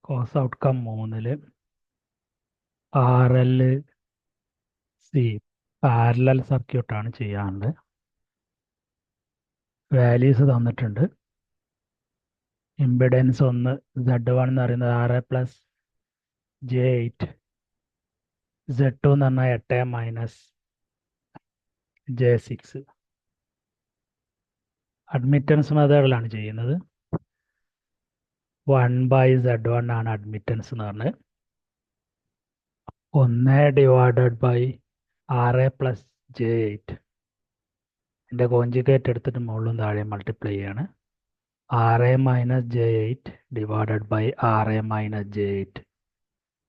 Cos outcome 3 RL C parallel സർക്യൂട്ടാണ് ചെയ്യാറുണ്ട്. Values തന്നിട്ടുണ്ട്. ഇമ്പിഡൻസ് 1 Z1 എന്ന് പറയുന്നത് 6+J8, Z2 എന്ന് പറഞ്ഞാൽ 8-J6. അഡ്മിറ്റൻസ് മെത്തേഡിലാണ് ചെയ്യുന്നത്. 1/Z1 ആണ് അഡ്മിറ്റൻസ് എന്ന് പറഞ്ഞത്. 1/6+J8 എൻ്റെ കോഞ്ചുഗേറ്റ് എടുത്തിട്ട് മുകളിലും താഴെ മൾട്ടിപ്ലൈ ചെയ്യാണ്. 6-J8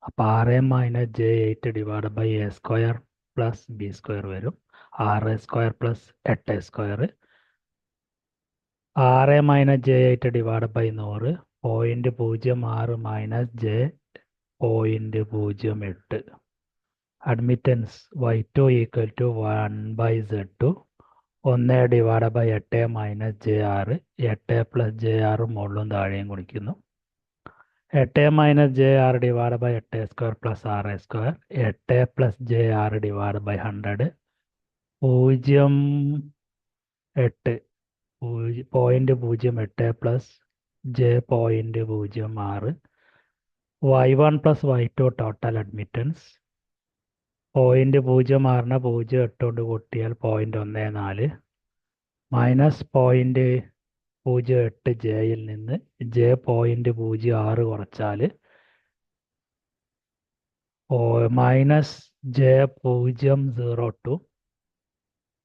അപ്പോൾ 6-J8/A² + B² വരും. 6² + 8². 6-J8/100 0.06 - J 0.08. Admittance Y2 = 1/Z2. 1/8 - J6. 8 + J6 മുകളിലും താഴെയും ഗുണിക്കുന്നു. 8 - J6 / 8² + 6². 8 + J6 / 100. 0.8 + J 0.06. Y1 + Y2 total admittance 0.06 0.8 കൊണ്ട് കൂട്ടിയാൽ 0.14 -0.08 Jയിൽ നിന്ന് J 0.06 കുറച്ചാൽ -J0.02.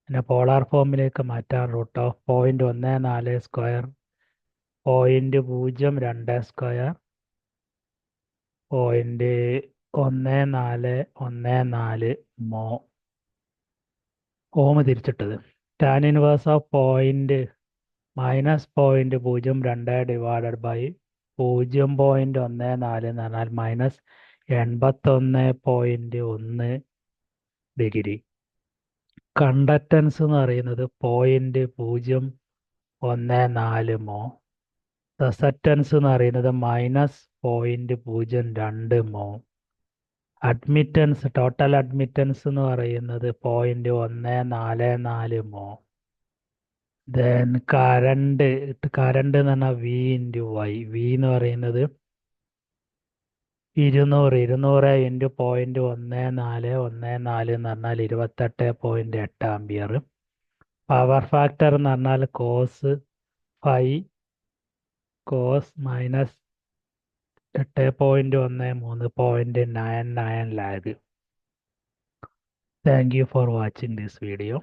പിന്നെ പോളാർ ഫോമിലേക്ക് മാറ്റാൻ √0.14², 0.022, 0.1414 മോ ഓം തിരിച്ചിട്ടത്. ടാൻ ഇൻവേഴ്സ് ഓഫ് -0.02 / 0.14 എന്ന് പറഞ്ഞാൽ -81.1 ഡിഗ്രി. കണ്ടക്റ്റൻസ് എന്ന് പറയുന്നത് 0.014 മോ. സസെപ്റ്റൻസ് എന്ന് പറയുന്നത് -0.02 മോ. അഡ്മിറ്റൻസ് ടോട്ടൽ അഡ്മിറ്റൻസ് എന്ന് പറയുന്നത് 0.144 മോ. ദെൻ കറണ്ട് എന്ന് പറഞ്ഞാൽ V × Y. V എന്ന് പറയുന്നത് 200 × 0.1414 എന്ന് പറഞ്ഞാൽ 28.8 ആംപിയർ. പവർ ഫാക്ടർ എന്ന് പറഞ്ഞാൽ cos -8.13 0.99 lag. Thank you for watching this video.